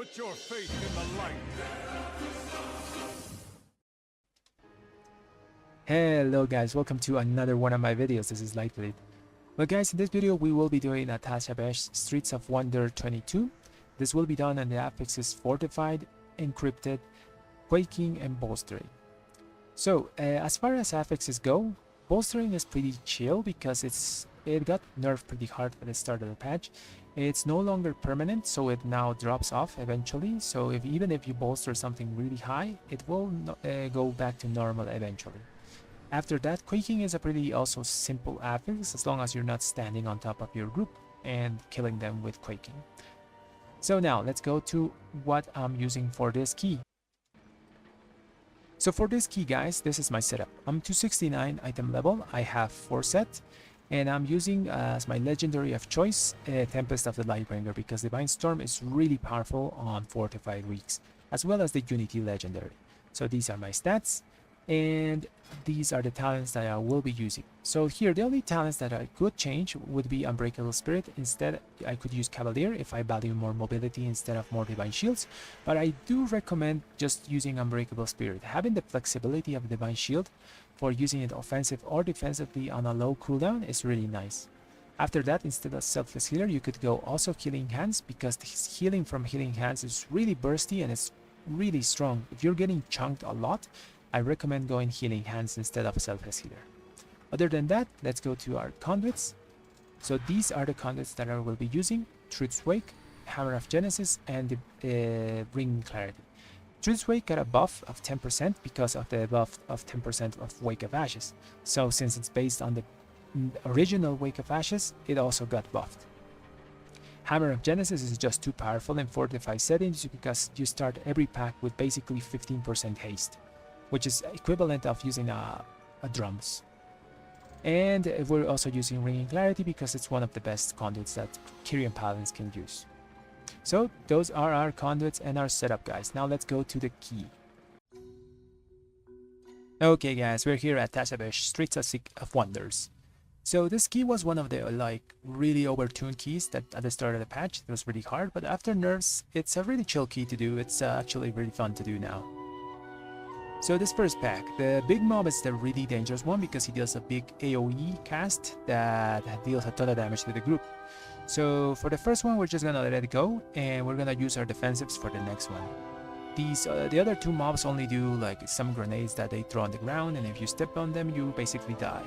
Put your faith in the light. Hello guys, welcome to another one of my videos. This is Lightblade. Well guys, in this video we will be doing a Tazavesh Streets of Wonder 22. This will be done on the Affixes Fortified, Encrypted, Quaking and Bolstering. So as far as affixes go, Bolstering is pretty chill because it got nerfed pretty hard at the start of the patch. It's no longer permanent, so it now drops off eventually. So even if you bolster something really high, it will go back to normal eventually. After that, Quaking is a pretty also simple affix as long as you're not standing on top of your group and killing them with Quaking. So now let's go to what I'm using for this key. So for this key guys, this is my setup. I'm 269 item level, I have 4 sets, and I'm using as my legendary of choice Tempest of the Lightbringer because Divine Storm is really powerful on Fortified weeks, as well as the Unity legendary. So these are my stats, and these are the talents that I will be using. So here the only talents that I could change would be Unbreakable Spirit. Instead I could use Cavalier if I value more mobility instead of more Divine Shields, but I do recommend just using Unbreakable Spirit. Having the flexibility of Divine Shield for using it offensive or defensively on a low cooldown is really nice. After that, instead of Selfless Healer, you could go also Healing Hands because the healing from Healing Hands is really bursty and it's really strong. If you're getting chunked a lot, I recommend going Healing Hands instead of Selfless Healer. Other than that, let's go to our conduits. So these are the conduits that I will be using: Truth's Wake, Hammer of Genesis, and the Ring Clarity. Truth's Wake got a buff of 10% because of the buff of 10% of Wake of Ashes. So since it's based on the original Wake of Ashes, it also got buffed. Hammer of Genesis is just too powerful in Fortified settings because you start every pack with basically 15% haste, which is equivalent of using a drums. And we're also using Ring Clarity because it's one of the best conduits that Kyrian Paladins can use. So those are our conduits and our setup guys. Now let's go to the key. Okay guys, we're here at Tazavesh Streets of Wonders. So this key was one of the really overtuned keys that at the start of the patch it was really hard, but after nerfs it's a really chill key to do. It's actually really fun to do now. So this first pack, the big mob is the really dangerous one because he deals a big AoE cast that deals a ton of damage to the group. So for the first one, we're just gonna let it go and we're gonna use our defensives for the next one. These the other two mobs only do like some grenades that they throw on the ground, and if you step on them you basically die.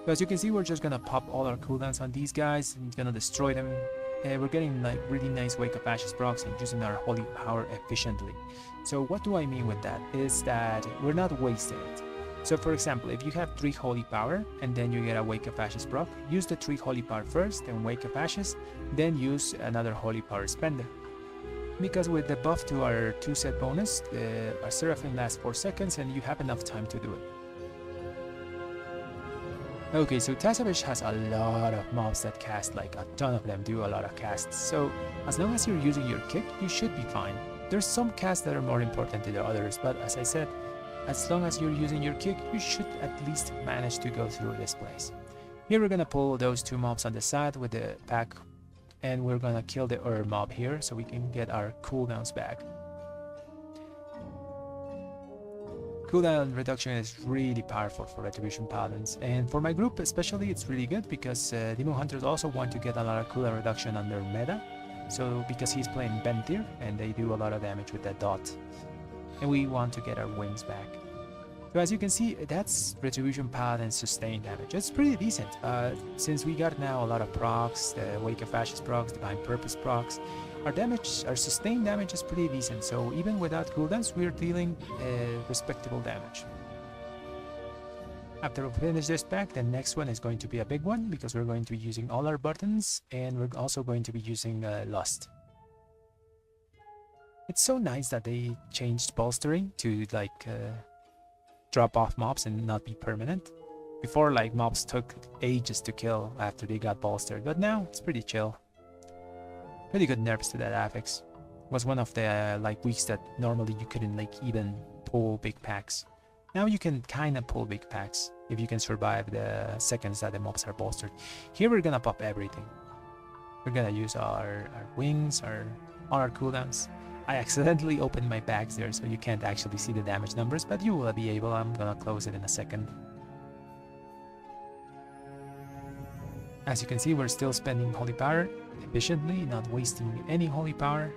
So as you can see, we're just gonna pop all our cooldowns on these guys and gonna destroy them. We're getting like really nice Wake of Ashes procs and using our holy power efficiently. So what do I mean with that is that we're not wasting it. So for example, if you have 3 holy power and then you get a Wake of Ashes proc, use the 3 holy power first, then Wake of Ashes, then use another holy power spender. Because with the buff to our 2 set bonus, our Seraphim lasts 4 seconds and you have enough time to do it. Okay, so Tazavesh has a lot of mobs that cast, like a ton of them do a lot of casts. So as long as you're using your kick, you should be fine. There's some casts that are more important than the others, but as I said, as long as you're using your kick, you should at least manage to go through this place. Here we're gonna pull those 2 mobs on the side with the pack, and we're gonna kill the Ur mob here so we can get our cooldowns back. Cooldown reduction is really powerful for Retribution Paladins, and for my group especially it's really good because Demon Hunters also want to get a lot of cooldown reduction on their meta. So because he's playing Bentir and they do a lot of damage with that dot, and we want to get our wings back. So as you can see, that's Retribution Paladin sustain damage. It's pretty decent since we got now a lot of procs, the Wake of Ashes procs, Divine Purpose procs. Our sustained damage is pretty decent, so even without cooldowns we're dealing respectable damage. After we finish this pack, the next one is going to be a big one because we're going to be using all our buttons and we're also going to be using Lust. It's so nice that they changed Bolstering to drop off mobs and not be permanent. Before, like, mobs took ages to kill after they got bolstered, but now it's pretty chill. Pretty good nerfs to that affix. Was one of the weeks that normally you couldn't even pull big packs. Now you can kind of pull big packs if you can survive the seconds that the mobs are bolstered. Here we're gonna pop everything. We're gonna use our wings, our on our cooldowns. I accidentally opened my bags there, so you can't actually see the damage numbers, but you will be able. I'm gonna close it in a second. As you can see, we're still spending holy power efficiently, not wasting any holy power.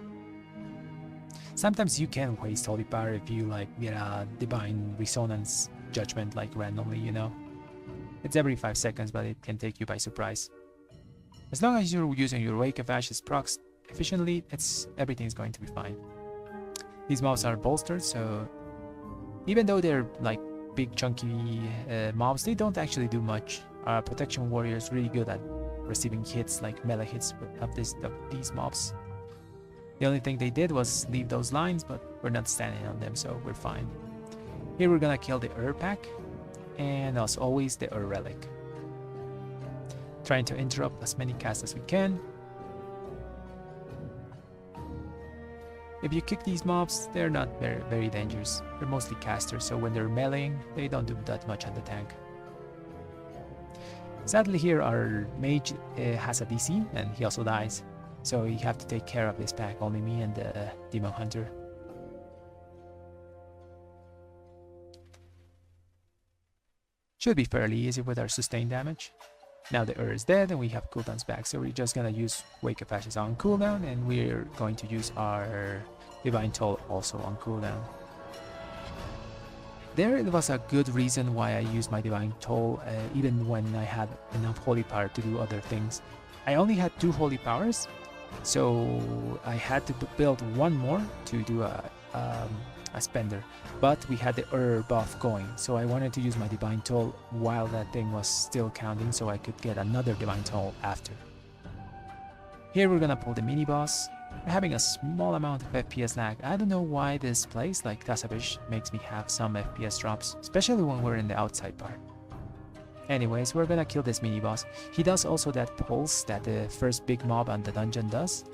Sometimes you can waste holy power if you like get a divine resonance judgment like randomly, you know. It's every 5 seconds, but it can take you by surprise. As long as you're using your Wake of Ashes procs efficiently, everything's going to be fine. These mobs are bolstered, so even though they're like big chunky mobs, they don't actually do much. Our protection warrior is really good at receiving hits, like melee hits of these mobs. The only thing they did was leave those lines, but we're not standing on them, so we're fine. Here we're gonna kill the pack, and as always the relic. Trying to interrupt as many casts as we can. If you kick these mobs, they're not very dangerous. They're mostly casters, so when they're meleeing, they don't do that much on the tank. Sadly here our mage has a DC and he also dies, so you have to take care of this pack, only me and the demon hunter. Should be fairly easy with our sustained damage. Now the is dead and we have cooldowns back, so we're just gonna use Wake of Ashes on cooldown, and we're going to use our Divine Toll also on cooldown. There was a good reason why I used my Divine Toll even when I had enough holy power to do other things. I only had 2 holy powers, so I had to build one more to do a spender, but we had the buff going, so I wanted to use my Divine Toll while that thing was still counting, so I could get another Divine Toll after. Here we're gonna pull the mini boss. We're having a small amount of FPS lag. I don't know why this place, like Tazavesh, makes me have some FPS drops, especially when we're in the outside part. Anyways, we're gonna kill this mini boss. He does also that pulse that the first big mob on the dungeon does.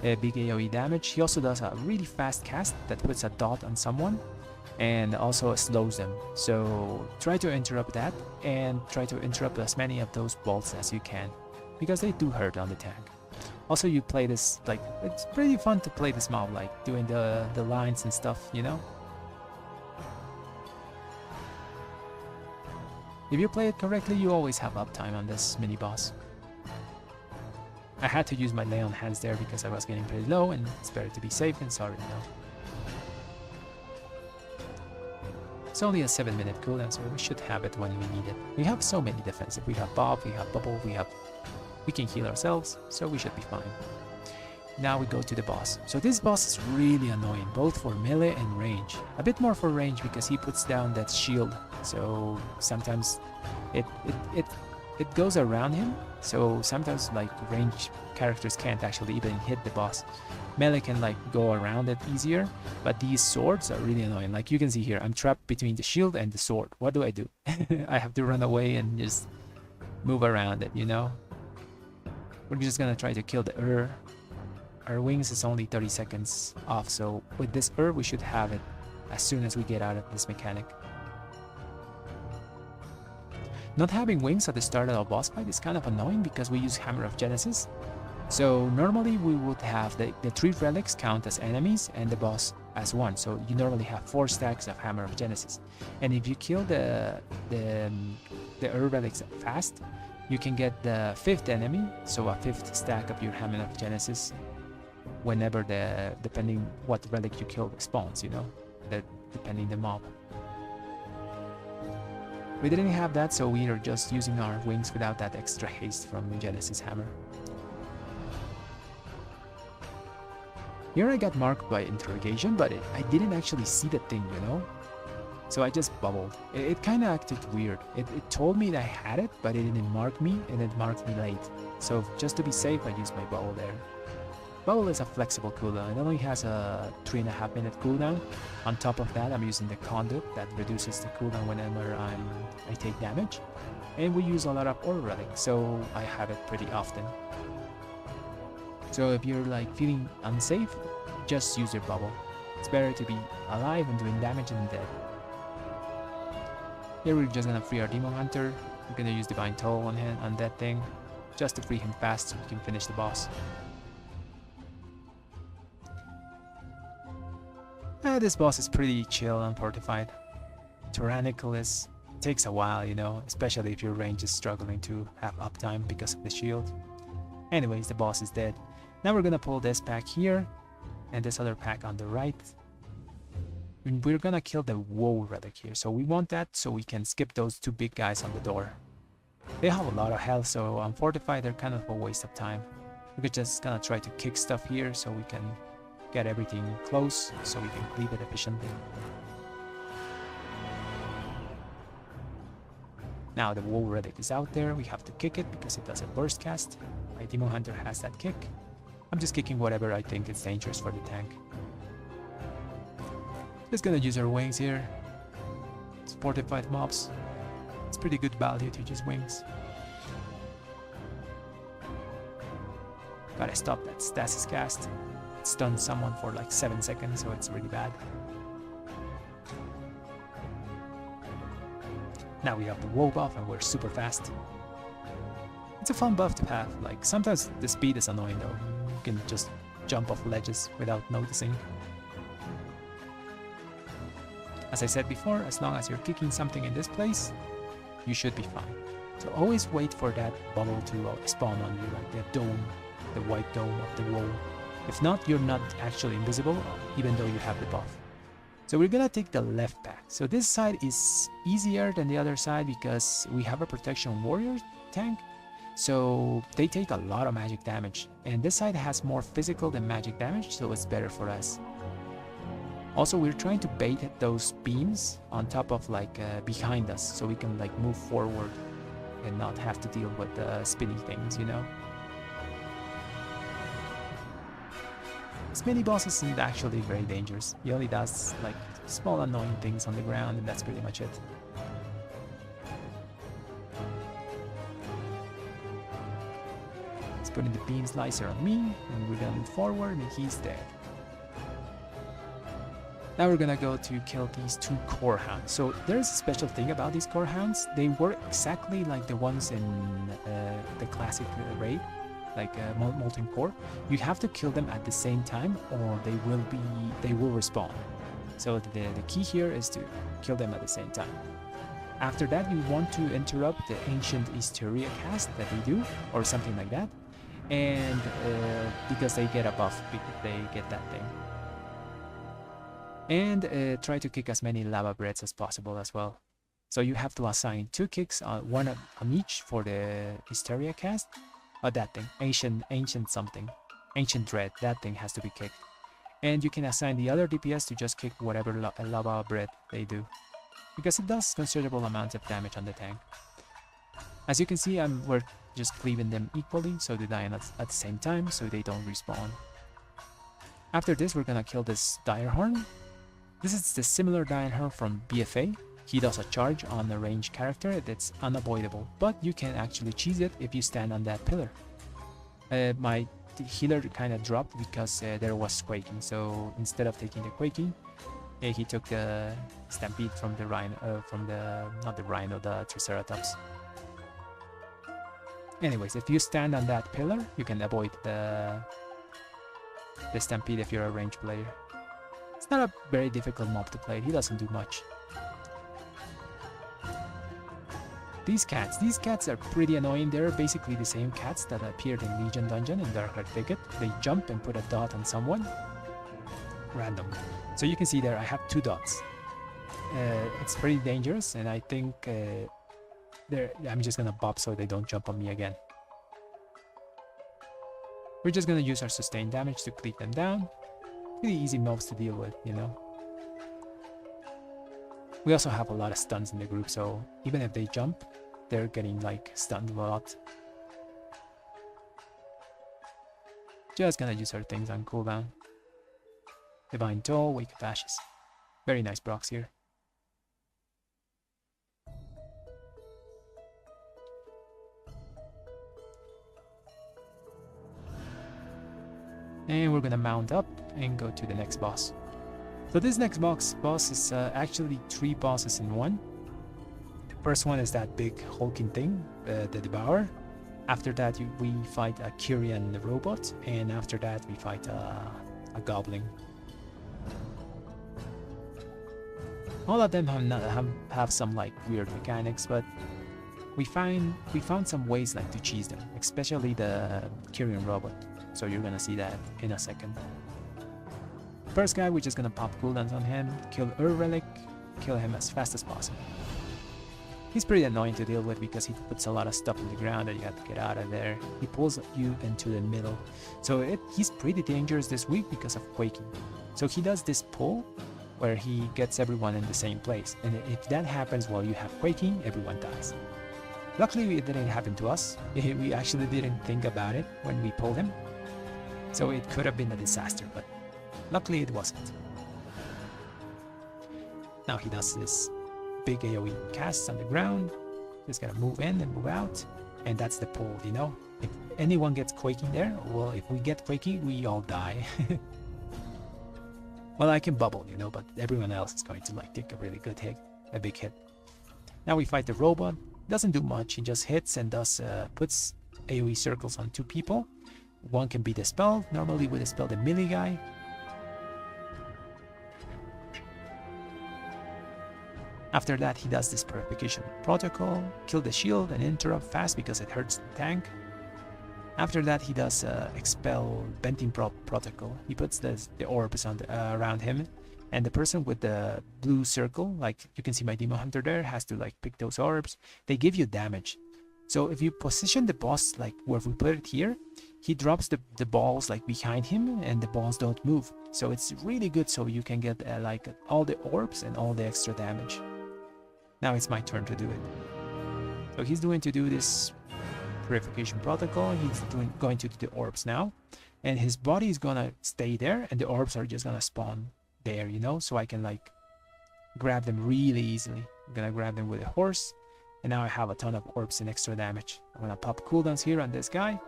Big AoE damage. He also does a really fast cast that puts a dot on someone and also slows them. So try to interrupt that and try to interrupt as many of those bolts as you can, because they do hurt on the tank. Also, you play this, like, it's pretty fun to play this mob, like doing the lines and stuff, you know? If you play it correctly, you always have uptime on this mini boss. I had to use my lay on hands there because I was getting pretty low, and it's better to be safe than sorry, you know. It's only a 7-minute cooldown, so we should have it when we need it. We have so many defensive. We have Bob, we have Bubble, we can heal ourselves, so we should be fine. Now we go to the boss. So this boss is really annoying, both for melee and range. A bit more for range because he puts down that shield, so sometimes it goes around him, so sometimes like range characters can't actually even hit the boss. Melee can like go around it easier, but these swords are really annoying. Like you can see here, I'm trapped between the shield and the sword. What do? I have to run away and just move around it, you know? We're just gonna try to kill the Our wings is only 30 seconds off, so with this we should have it as soon as we get out of this mechanic. Not having wings at the start of a boss fight is kind of annoying because we use Hammer of Genesis. So normally we would have the 3 relics count as enemies and the boss as 1. So you normally have 4 stacks of Hammer of Genesis. And if you kill the relics fast, you can get the 5th enemy, so a 5th stack of your Hammer of Genesis whenever depending what relic you kill spawns, you know, depending the mob. We didn't have that, so we are just using our wings without that extra haste from Genesis Hammer. Here I got marked by interrogation, but I didn't actually see the thing, you know? So I just bubbled. It kind of acted weird. It told me that I had it, but it didn't mark me, and it marked me late. So just to be safe, I used my bubble there. Bubble is a flexible cooldown. It only has a 3.5-minute cooldown. On top of that, I'm using the conduit that reduces the cooldown whenever I take damage. And we use a lot of aura relics, so I have it pretty often. So if you're like feeling unsafe, just use your bubble. It's better to be alive and doing damage than dead. Here we're just gonna free our Demon Hunter. We're gonna use Divine Toll on that thing, just to free him fast so we can finish the boss. This boss is pretty chill and fortified. Tyrannical takes a while, you know, especially if your range is struggling to have uptime because of the shield. Anyways, the boss is dead. Now we're gonna pull this pack here and this other pack on the right. And we're gonna kill the Woe relic here. So we want that so we can skip those two big guys on the door. They have a lot of health, so on Fortified they're kind of a waste of time. We're just gonna try to kick stuff here so we can get everything close so we can cleave it efficiently. Now the Woe relic is out there. We have to kick it because it does a burst cast. My Demon Hunter has that kick. I'm just kicking whatever I think is dangerous for the tank. Just gonna use our wings here. It's fortified mobs. It's pretty good value to use wings. Gotta stop that stasis cast. It stuns someone for like 7 seconds, so it's really bad. Now we have the Woe buff and we're super fast. It's a fun buff to have. Like sometimes the speed is annoying though. You can just jump off ledges without noticing. As I said before, as long as you're kicking something in this place, you should be fine. So always wait for that bubble to spawn on you, like the dome, the white dome of the Woe. If not, you're not actually invisible, even though you have the buff. So we're gonna take the left pack. So this side is easier than the other side because we have a protection warrior tank. So they take a lot of magic damage. And this side has more physical than magic damage, so it's better for us. Also, we're trying to bait those beams on top of like behind us, so we can like move forward and not have to deal with the spinny things, you know. This mini boss isn't actually very dangerous. He only does like small annoying things on the ground, and that's pretty much it. Let's put in the beam slicer on me, and we're gonna move forward, and he's dead. Now we're gonna go to kill these two core hounds. So there's a special thing about these core hounds. They work exactly like the ones in the classic raid, like Molten Core. You have to kill them at the same time, or they will respawn. So the key here is to kill them at the same time. After that, you want to interrupt the ancient Hysteria cast that they do, or something like that, and because they get a buff because they get that thing. And try to kick as many lava breads as possible as well. So you have to assign 2 kicks, one on each for the Hysteria cast. That thing, ancient something, ancient dread. That thing has to be kicked. And you can assign the other DPS to just kick whatever lava bread they do, because it does considerable amounts of damage on the tank. As you can see, we're just cleaving them equally, so they die at the same time, so they don't respawn. After this, we're gonna kill this Direhorn. This is the similar Direhorn from BFA. He does a charge on a ranged character that's unavoidable, but you can actually cheese it if you stand on that pillar. My healer kind of dropped because there was Quaking, so instead of taking the Quaking, he took the Stampede from the Rhino, not the Rhino, the Triceratops. Anyways, if you stand on that pillar, you can avoid the Stampede if you're a ranged player. It's not a very difficult mob to play, he doesn't do much. These cats are pretty annoying. They're basically the same cats that appeared in Legion Dungeon and Darkheart Thicket. They jump and put a dot on someone. Random. So you can see there I have 2 dots. It's pretty dangerous, and I think I'm just gonna bop so they don't jump on me again. We're just gonna use our sustained damage to cleave them down. Pretty easy mobs to deal with, you know. We also have a lot of stuns in the group, so even if they jump, they're getting like stunned a lot. Just gonna use our things on cooldown. Divine Toll, Wake of Ashes. Very nice procs here. And we're gonna mount up and go to the next boss. So this next boss is actually 3 bosses in one. The first one is that big hulking thing, the Devourer. After that we fight a Kyrian robot, and after that we fight a Goblin. All of them have some like weird mechanics, but we found some ways like to cheese them, especially the Kyrian robot. So you're gonna see that in a second. First guy, we're just gonna pop cooldowns on him, kill Relic, kill him as fast as possible. He's pretty annoying to deal with because he puts a lot of stuff in the ground and you have to get out of there. He pulls you into the middle. So he's pretty dangerous this week because of Quaking. So he does this pull where he gets everyone in the same place. And if that happens while you have Quaking, everyone dies. Luckily, it didn't happen to us. We actually didn't think about it when we pulled him. So it could have been a disaster, but luckily it wasn't. Now he does this big AoE casts on the ground. Just gotta move in and move out. And that's the pull, you know? If anyone gets Quaking there, well, if we get Quaking, we all die. Well, I can bubble, you know, but everyone else is going to like take a really good hit, a big hit. Now we fight the robot. Doesn't do much, he just hits and does puts AoE circles on 2 people. One can be dispelled. Normally we dispel the melee guy. After that, he does this Purification Protocol, kill the shield and interrupt fast because it hurts the tank. After that, he does Expel Venting Protocol. He puts the orbs on around him, and the person with the blue circle, like you can see my Demon Hunter there, has to like pick those orbs. They give you damage. So if you position the boss like where we put it here, he drops the balls like behind him and the balls don't move. So it's really good so you can get like all the orbs and all the extra damage. Now it's my turn to do it. So he's going to do this Purification Protocol. He's going to do the orbs now. And his body is gonna stay there and the orbs are just gonna spawn there, you know? So I can like grab them really easily. I'm gonna grab them with a horse. And now I have a ton of orbs and extra damage. I'm gonna pop cooldowns here on this guy.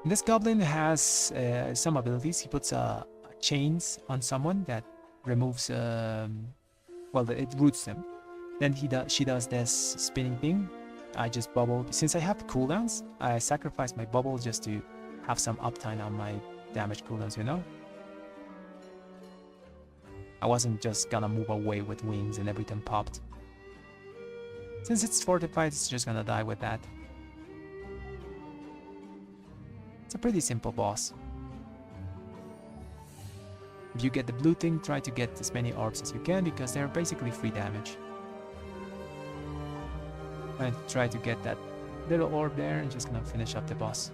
And this goblin has some abilities. He puts chains on someone that removes, well, it roots them. Then she does this spinning thing. I just bubble. Since I have cooldowns, I sacrifice my bubble just to have some uptime on my damage cooldowns, you know? I wasn't just gonna move away with wings and everything popped. Since it's fortified, it's just gonna die with that. It's a pretty simple boss. If you get the blue thing, try to get as many orbs as you can because they're basically free damage. And try to get that little orb there and just gonna finish up the boss.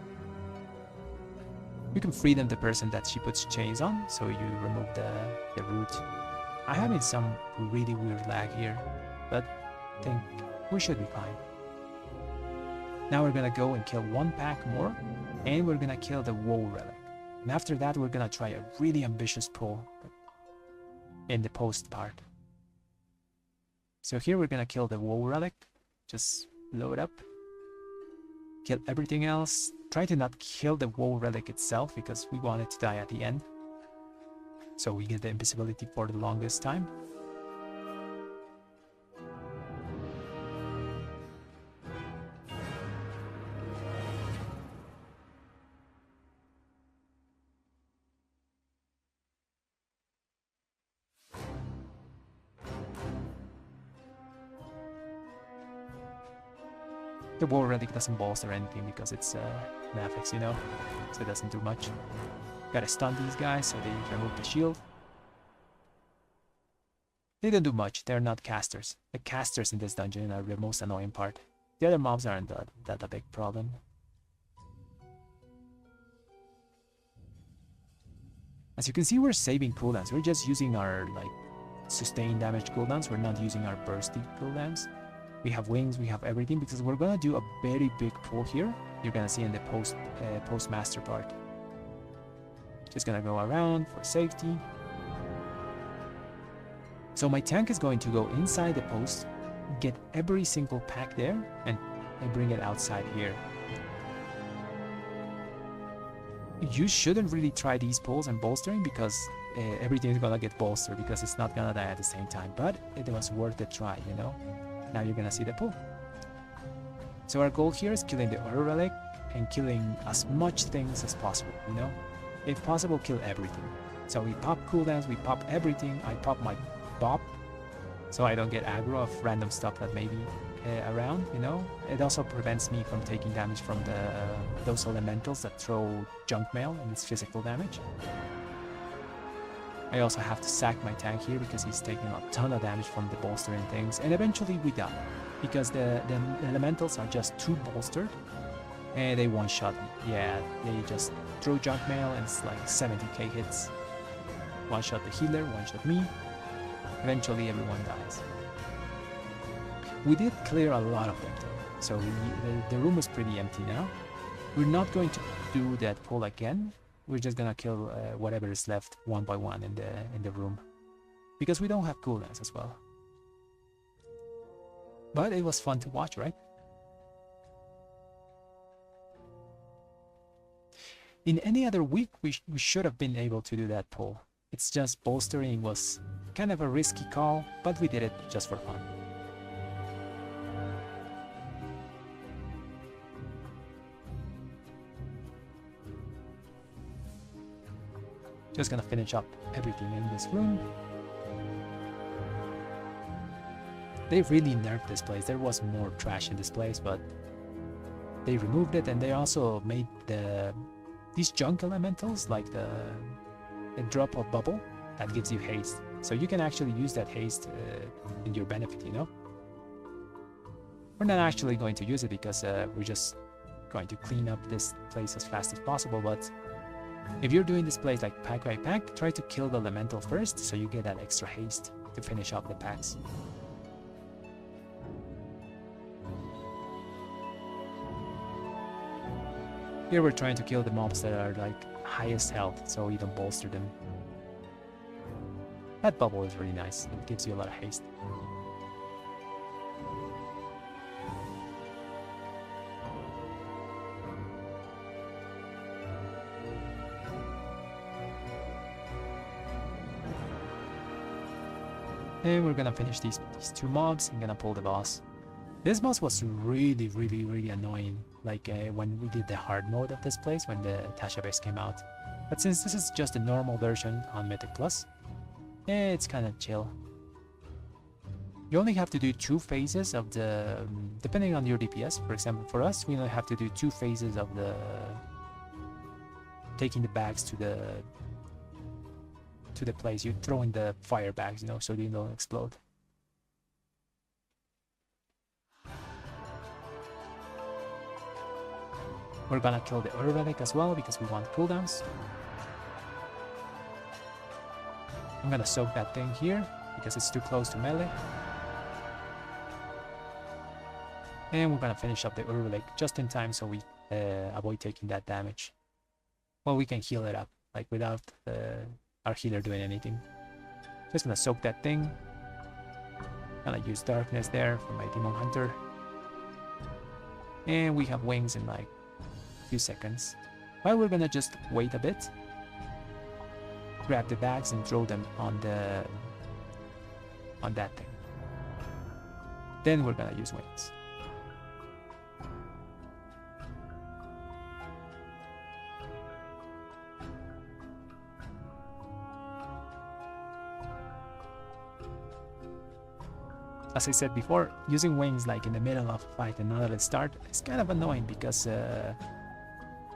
You can freedom the person that she puts chains on, so you remove the root. I'm having some really weird lag here, but I think we should be fine. Now we're gonna go and kill 1 pack more, and we're gonna kill the Woe Relic. And after that, we're gonna try a really ambitious pull in the post part. So here we're gonna kill the Woe Relic. Just load up, kill everything else. Try to not kill the Woe Relic itself because we want it to die at the end. So we get the invisibility for the longest time. The Woe Relic doesn't bolster anything because it's an affix, you know, so it doesn't do much. Gotta stun these guys so they remove the shield. They don't do much, they're not casters. The casters in this dungeon are the most annoying part. The other mobs aren't that a big problem. As you can see, we're saving cooldowns. We're just using our like sustained damage cooldowns. We're not using our bursty cooldowns. We have wings, we have everything because we're gonna do a very big pull here. You're gonna see in the postmaster part. Just gonna go around for safety. So my tank is going to go inside the post, get every single pack there, and bring it outside here. You shouldn't really try these pulls and bolstering because everything is gonna get bolstered because it's not gonna die at the same time. But it was worth a try, you know. Now you're gonna see the pull. So our goal here is killing the Aura Relic and killing as much things as possible, you know? If possible, kill everything. So we pop cooldowns, we pop everything. I pop my bop, so I don't get aggro of random stuff that may be around, you know. It also prevents me from taking damage from those elementals that throw junk mail and it's physical damage. I also have to sack my tank here because he's taking a ton of damage from the bolstering things, and eventually we die because the elementals are just too bolstered and they one-shot me. Yeah, they just throw junk mail and it's like 70k hits. One-shot the healer, one-shot me. Eventually everyone dies. We did clear a lot of them though, so the room is pretty empty now. We're not going to do that pull again. We're just gonna kill whatever is left one by one in the room, because we don't have cooldowns as well. But it was fun to watch, right? In any other week, we should have been able to do that pull. It's just bolstering was kind of a risky call, but we did it just for fun. Just gonna finish up everything in this room. They really nerfed this place. There was more trash in this place, but they removed it, and they also made these junk elementals, like the drop of bubble that gives you haste. So you can actually use that haste in your benefit, you know? We're not actually going to use it because we're just going to clean up this place as fast as possible, but if you're doing this place like pack by pack, try to kill the elemental first so you get that extra haste to finish off the packs. Here we're trying to kill the mobs that are like highest health, so you don't bolster them. That bubble is really nice, it gives you a lot of haste. And we're gonna finish these two mobs and gonna pull the boss. This boss was really annoying, like when we did the hard mode of this place, when the Tazavesh came out. But since this is just a normal version on Mythic Plus, it's kind of chill. You only have to do 2 phases of the, depending on your DPS. For example, for us, we only have to do 2 phases of the taking the bags to the place. You throw in the fire bags, you know, so they don't explode. We're gonna kill the other relic as well because we want cooldowns. I'm gonna soak that thing here because it's too close to melee. And we're gonna finish up the other relic just in time so we avoid taking that damage. Well, we can heal it up, like without our healer doing anything. Just gonna soak that thing. Gonna use darkness there for my demon hunter. And we have wings in like few seconds. But we're gonna just wait a bit, grab the bags and throw them on that thing. Then we're gonna use wings. As I said before, using wings like in the middle of a fight and not at the start is kind of annoying because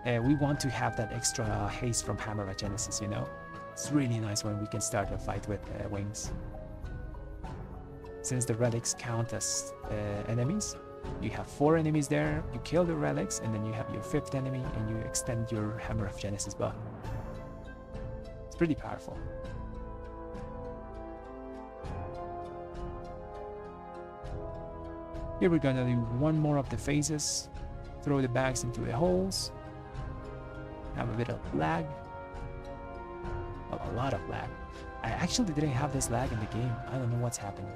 we want to have that extra haste from Hammer of Genesis, you know? It's really nice when we can start a fight with wings. Since the relics count as enemies, you have 4 enemies there, you kill the relics, and then you have your 5th enemy and you extend your Hammer of Genesis buff. It's pretty powerful. Here we're gonna do one more of the phases, throw the bags into the holes, have a bit of lag, well, a lot of lag. I actually didn't have this lag in the game, I don't know what's happening.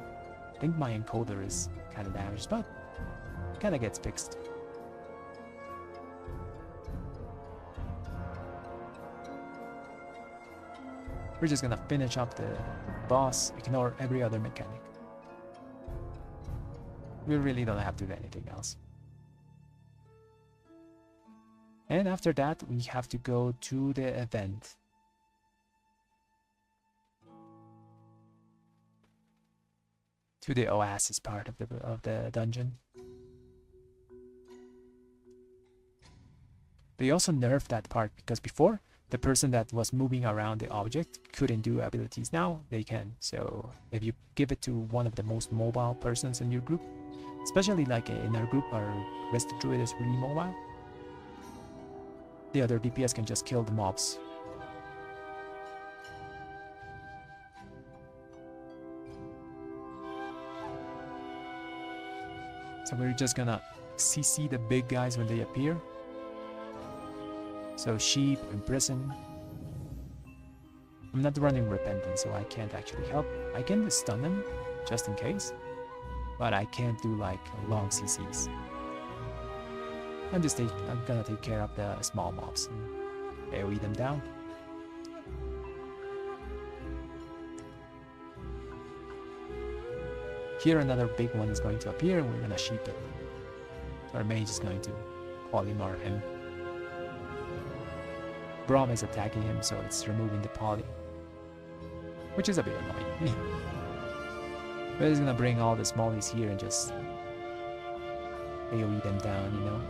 I think my encoder is kind of damaged, but it kind of gets fixed. We're just gonna finish up the boss, ignore every other mechanic. We really don't have to do anything else. And after that, we have to go to the event. to the oasis part of the dungeon. They also nerfed that part because before the person that was moving around the object couldn't do abilities. Now they can. So if you give it to one of the most mobile persons in your group, especially like in our group, our Resto Druid is really mobile, the other DPS can just kill the mobs. So we're just gonna CC the big guys when they appear. So sheep, imprison. I'm not running Repentance, so I can't actually help. I can stun them, just in case. But I can't do like long CCs. I'm gonna take care of the small mobs and AoE them down. Here another big one is going to appear and we're gonna sheep it. Our mage is going to polymar him. Braum is attacking him, so it's removing the poly, which is a bit annoying. But it's gonna bring all the smallies here and just AoE them down, you know.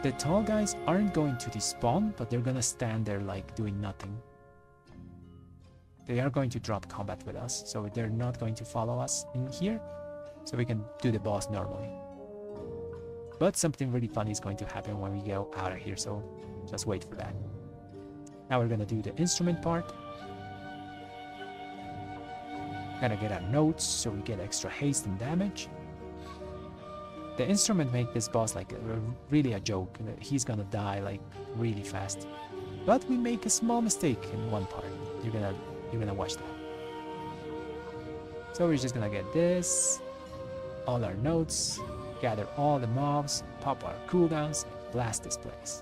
The tall guys aren't going to despawn, but they're gonna stand there like doing nothing. They are going to drop combat with us, so they're not going to follow us in here, so we can do the boss normally. But something really funny is going to happen when we go out of here, so just wait for that. Now we're gonna do the instrument part. Gonna get our notes so we get extra haste and damage. The instrument make this boss like really a joke. He's gonna die like really fast. But we make a small mistake in one part. You're gonna watch that. So we're just gonna get this, all our notes, gather all the mobs, pop our cooldowns, and blast this place.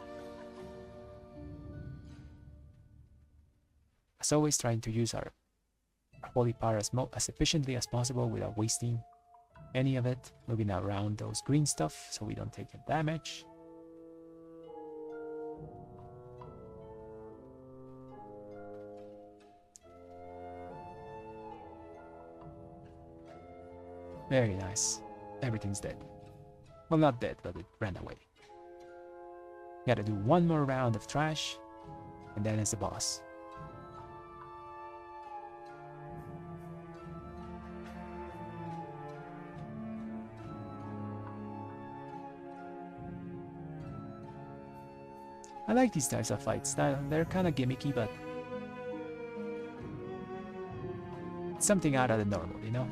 As always, trying to use our holy power as efficiently as possible without wasting any of it, moving around those green stuff so we don't take the damage. Very nice. Everything's dead. Well, not dead, but it ran away. Gotta do one more round of trash, and then it's the boss. I like these types of fights. They're kind of gimmicky, but it's something out of the normal, you know?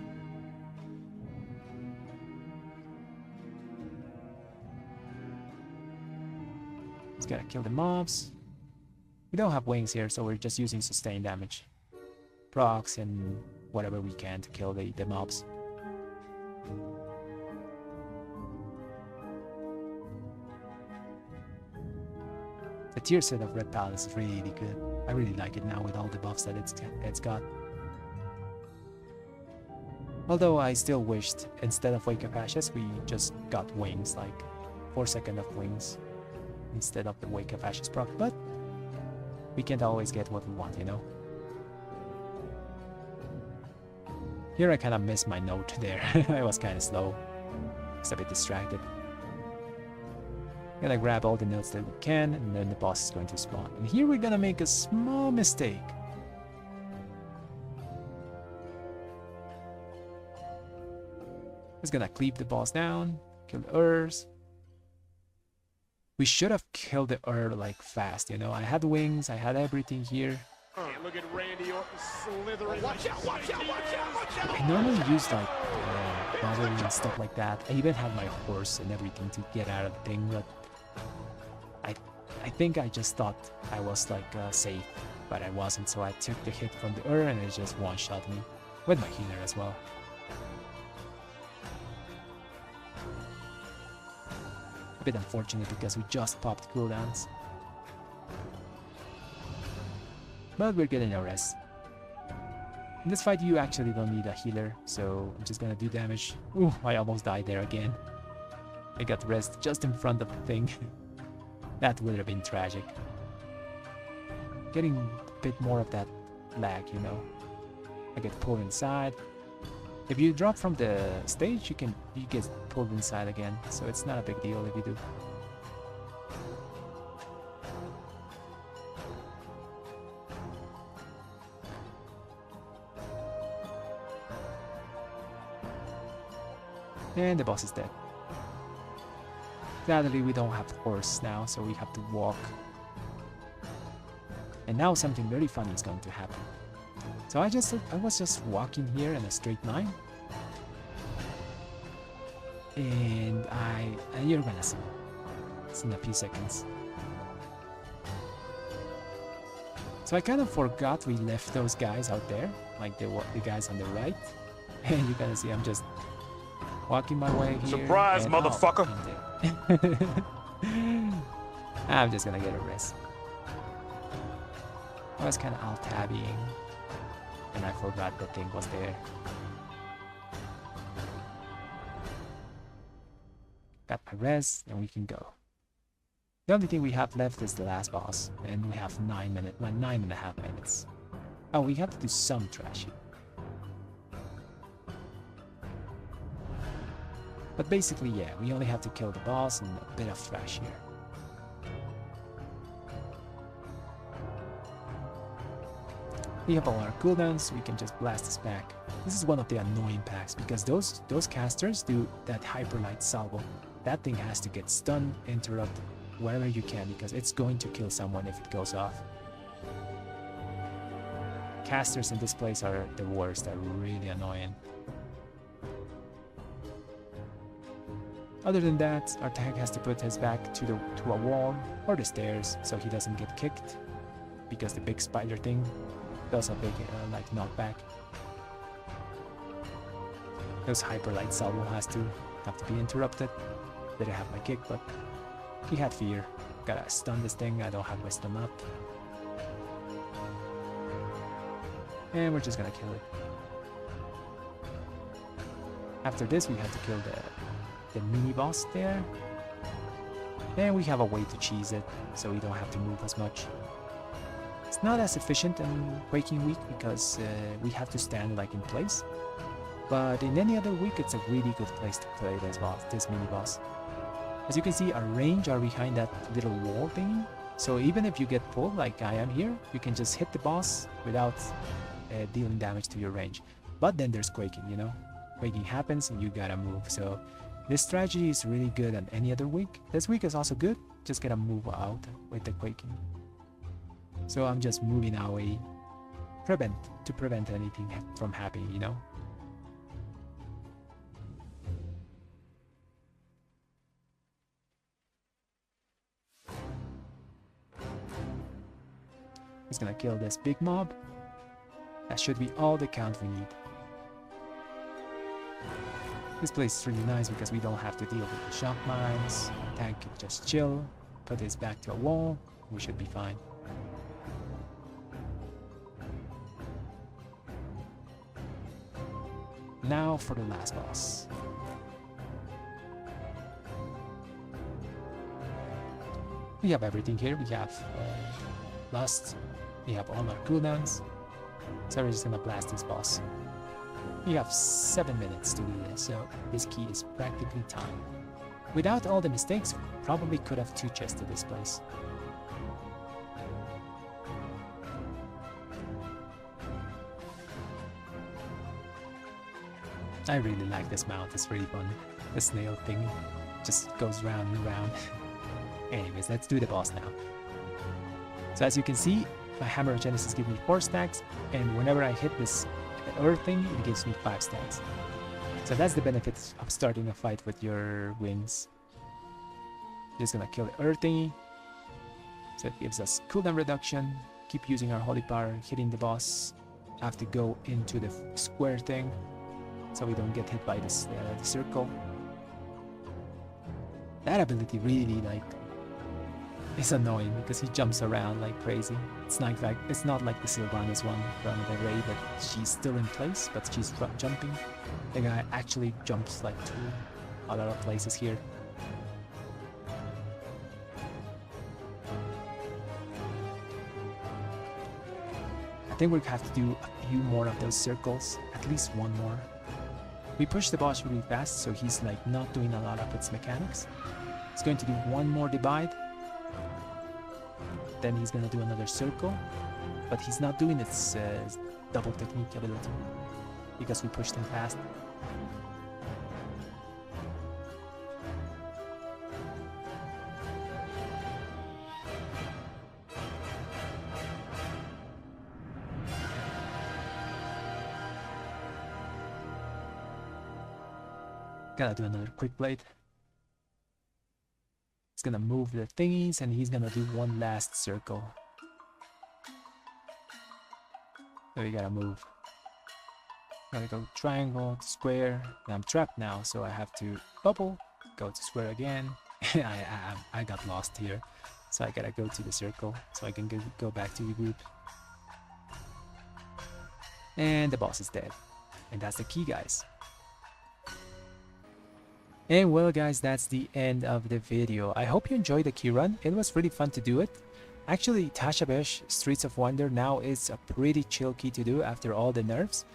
Just gotta kill the mobs. We don't have wings here, so we're just using sustained damage. Procs and whatever we can to kill the mobs. The tier set of Red Paladin is really good. I really like it now with all the buffs that it's got. Although I still wished, instead of Wake of Ashes, we just got wings, like 4 seconds of wings, instead of the Wake of Ashes proc, but we can't always get what we want, you know? Here I kind of missed my note there. I was kind of slow. Just a bit distracted. Gonna grab all the notes that we can, and then the boss is going to spawn. And here we're gonna make a small mistake. Just gonna cleave the boss down, kill the Urs. We should have killed the Ur like fast, you know. I had wings, I had everything here. Look at Randy Orton slithering. Watch out, watch out, watch out, watch out! I normally use like battery and stuff like that. I even had my horse and everything to get out of the thing, but I think I just thought I was like safe, but I wasn't, so I took the hit from the Ur and it just one-shot me, with my healer as well. A bit unfortunate because we just popped cooldowns. But we're getting a rest. In this fight you actually don't need a healer, so I'm just gonna do damage. Ooh, I almost died there again. I got rest just in front of the thing. That would have been tragic. Getting a bit more of that lag, you know. I get pulled inside. If you drop from the stage, you get pulled inside again, so it's not a big deal if you do. And the boss is dead. Sadly, we don't have horse now, so we have to walk. And now something very funny is going to happen. So I was just walking here in a straight line. And you're gonna see. It's in a few seconds. So I kind of forgot we left those guys out there, like the guys on the right. And you're gonna see I'm just walking my way here. Surprise, motherfucker! I'm just gonna get a rest. I was kind of alt-tabbying, and I forgot the thing was there. Got my rest, and we can go. The only thing we have left is the last boss, and we have 9.5 minutes. Oh, we have to do some trashing. But basically, yeah, we only have to kill the boss and a bit of thrash here. We have all our cooldowns, so we can just blast this back. This is one of the annoying packs, because those casters do that hyperlight salvo. That thing has to get stunned, interrupt, wherever you can, because it's going to kill someone if it goes off. Casters in this place are the worst, they're really annoying. Other than that, our tank has to put his back to a wall or the stairs so he doesn't get kicked, because the big spider thing does a big like knockback. Those hyperlight salvo have to be interrupted. Didn't have my kick, but he had fear. Gotta stun this thing. I don't have wisdom up, and we're just gonna kill it. After this, we have to kill the mini boss there, and we have a way to cheese it so we don't have to move as much. It's not as efficient in Quaking week because we have to stand like in place, but in any other week it's a really good place to play this mini boss. As you can see, our range are behind that little wall thingy, so even if you get pulled like I am here, you can just hit the boss without dealing damage to your range. But then there's Quaking, you know? Quaking happens and you gotta move, so this strategy is really good on any other week. This week is also good, just gotta move out with the Quaking. So I'm just moving away to prevent anything from happening, you know? He's gonna kill this big mob. That should be all the count we need. This place is really nice because we don't have to deal with the shock mines. Tank can just chill, put his back to a wall, we should be fine. Now for the last boss. We have everything here. We have Lust. We have all our cooldowns. So we're just gonna blast this boss. We have 7 minutes to do this, so this key is practically time. Without all the mistakes, we probably could have two-chested this place. I really like this mount, it's really fun. The snail thing just goes round and round. Anyways, let's do the boss now. So as you can see, my Hammer of Genesis gives me 4 stacks, and whenever I hit this earth thing, it gives me 5 stacks. So that's the benefit of starting a fight with your wings. Just gonna kill the earth thingy. So it gives us cooldown reduction. Keep using our holy power, hitting the boss. Have to go into the square thing, so we don't get hit by this the circle. That ability really is annoying because he jumps around like crazy. It's not like the Sylvanas one from the raid that she's still in place, but she's jumping. The guy actually jumps like to a lot of places here. I think we have to do a few more of those circles, at least one more. We push the boss really fast, so he's like not doing a lot of its mechanics. He's going to do one more divide. Then he's gonna do another circle, but he's not doing its double technique ability because we pushed him fast. Gotta do another quick blade. He's gonna move the thingies and he's gonna do one last circle. So we gotta move. Gotta go triangle to square. And I'm trapped now, so I have to bubble, go to square again. I got lost here, so I gotta go to the circle so I can go back to the group. And the boss is dead. And that's the key, guys. And well guys, that's the end of the video. I hope you enjoyed the key run. It was really fun to do it. Actually, Tazavesh Streets of Wonder now is a pretty chill key to do after all the nerfs.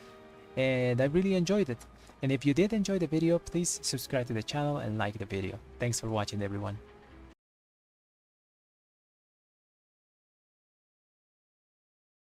And I really enjoyed it. And if you did enjoy the video, please subscribe to the channel and like the video. Thanks for watching everyone.